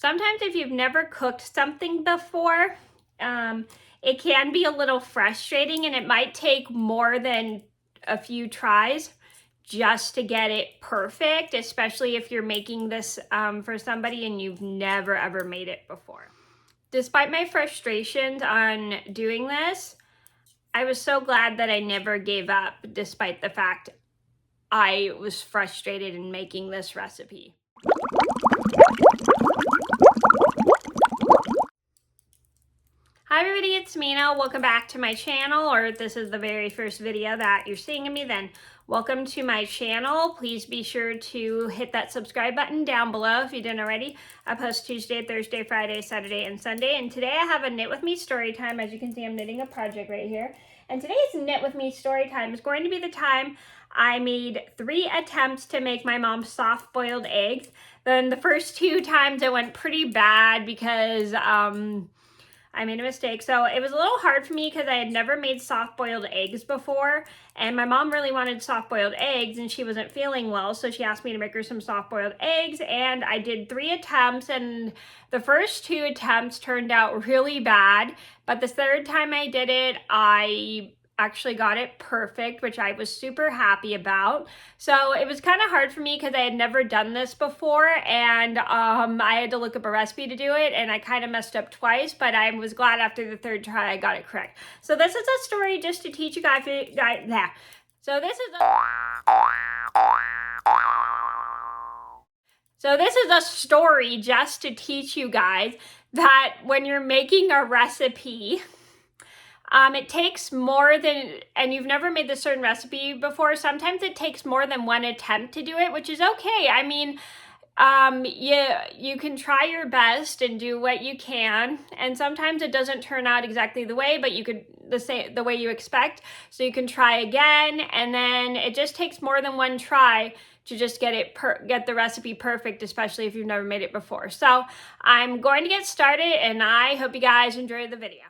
Sometimes if you've never cooked something before, it can be a little frustrating, and it might take more than a few tries just to get it perfect, especially if you're making this for somebody and you've never ever made it before. Despite my frustrations on doing this, I was so glad that I never gave up, despite the fact I was frustrated in making this recipe. Hi everybody, it's Mena. Welcome back to my channel, or if this is the very first video that you're seeing of me, then welcome to my channel. Please be sure to hit that subscribe button down below if you didn't already. I post Tuesday, Thursday, Friday, Saturday, and Sunday. And today I have a Knit With Me story time. As you can see, I'm knitting a project right here. And today's Knit With Me story time is going to be the time I made 3 attempts to make my mom's soft-boiled eggs. Then the first 2 times it went pretty bad because I made a mistake. So it was a little hard for me because I had never made soft-boiled eggs before, and my mom really wanted soft-boiled eggs and she wasn't feeling well, so she asked me to make her some soft-boiled eggs, and I did 3 attempts, and the first 2 attempts turned out really bad, but the third time I did it, I actually got it perfect, which I was super happy about. So it was kind of hard for me because I had never done this before, and I had to look up a recipe to do it, and I kind of messed up twice, but I was glad after the third try I got it correct. So this is a story just to teach you guys that. So this is a story just to teach you guys that when you're making a recipe, it takes more than, and you've never made this certain recipe before, sometimes it takes more than 1 attempt to do it, which is okay. I mean, you can try your best and do what you can, and sometimes it doesn't turn out exactly the way, but you could the way you expect, so you can try again, and then it just takes more than 1 try to just get the recipe perfect, especially if you've never made it before. So I'm going to get started, and I hope you guys enjoy the video.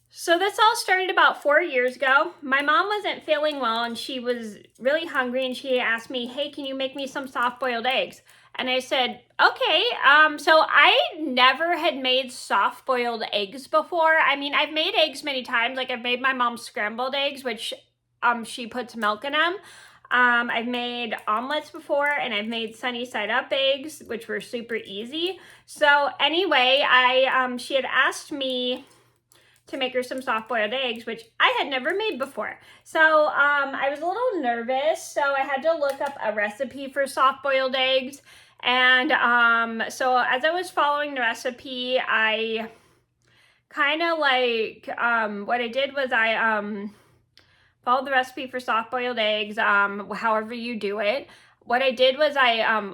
So this all started about 4 years ago. My mom wasn't feeling well and she was really hungry, and she asked me, hey, can you make me some soft-boiled eggs? And I said, okay. So I never had made soft-boiled eggs before. I mean, I've made eggs many times. Like I've made my mom's scrambled eggs, which she puts milk in them. I've made omelets before, and I've made sunny side up eggs, which were super easy. So anyway, she had asked me to make her some soft-boiled eggs, which I had never made before. So I was a little nervous, so I had to look up a recipe for soft-boiled eggs. And so as I was following the recipe, I kind of like, what I did was I followed the recipe for soft-boiled eggs, however you do it. What I did was I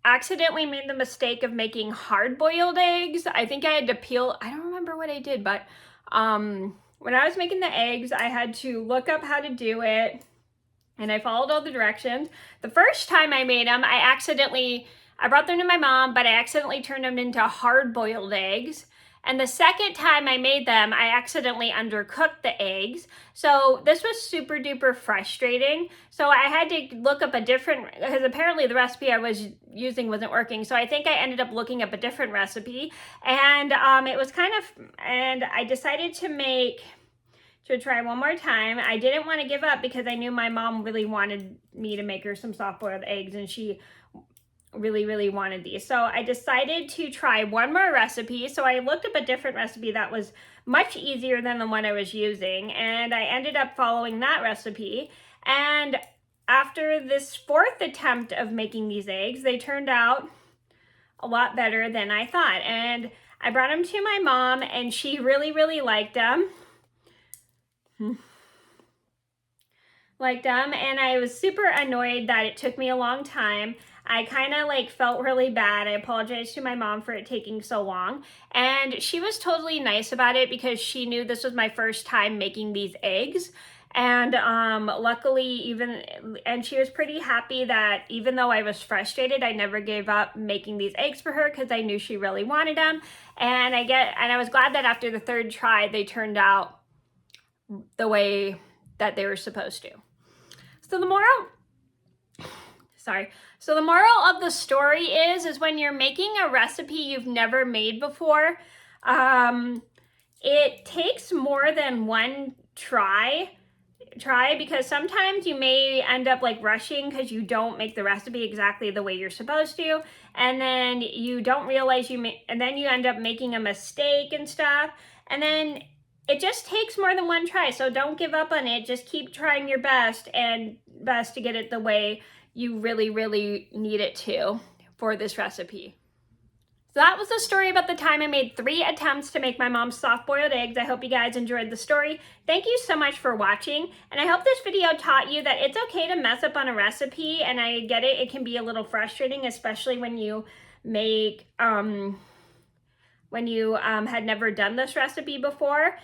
accidentally made the mistake of making hard-boiled eggs. I think I had to peel, I don't remember what I did, but when I was making the eggs, I had to look up how to do it, and I followed all the directions. The first time I made them, I brought them to my mom, but I accidentally turned them into hard-boiled eggs. And the second time I made them, I accidentally undercooked the eggs. So this was super duper frustrating. So I had to look up because apparently the recipe I was using wasn't working. So I think I ended up looking up a different recipe. And and I decided to try one more time. I didn't want to give up because I knew my mom really wanted me to make her some soft-boiled eggs, and she really wanted these. So I decided to try one more recipe. So I looked up a different recipe that was much easier than the one I was using, and I ended up following that recipe. And after this 4th attempt of making these eggs, they turned out a lot better than I thought. And I brought them to my mom, and she really liked them. And I was super annoyed that it took me a long time. I kind of like felt really bad. I apologized to my mom for it taking so long, and she was totally nice about it because she knew this was my first time making these eggs. And luckily, and she was pretty happy that even though I was frustrated, I never gave up making these eggs for her because I knew she really wanted them. And I was glad that after the 3rd try, they turned out the way that they were supposed to. So the moral Sorry. So the moral of the story is when you're making a recipe you've never made before, it takes more than one try because sometimes you may end up like rushing because you don't make the recipe exactly the way you're supposed to, and then you don't realize and then you end up making a mistake and stuff, and then it just takes more than one try. So don't give up on it. Just keep trying your best to get it the way you really, really need it to for this recipe. So that was the story about the time I made 3 attempts to make my mom's soft-boiled eggs. I hope you guys enjoyed the story. Thank you so much for watching, and I hope this video taught you that it's okay to mess up on a recipe, and I get it, it can be a little frustrating, especially when you make, had never done this recipe before.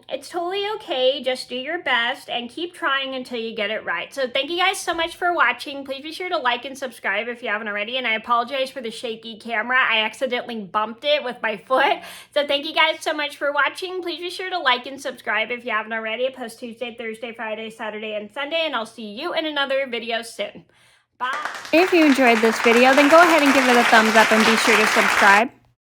It's totally okay. Just do your best and keep trying until you get it right. So thank you guys so much for watching. Please be sure to like and subscribe if you haven't already. And I apologize for the shaky camera. I accidentally bumped it with my foot. So thank you guys so much for watching. Please be sure to like and subscribe if you haven't already. I post Tuesday, Thursday, Friday, Saturday, and Sunday. And I'll see you in another video soon. Bye. If you enjoyed this video, then go ahead and give it a thumbs up and be sure to subscribe.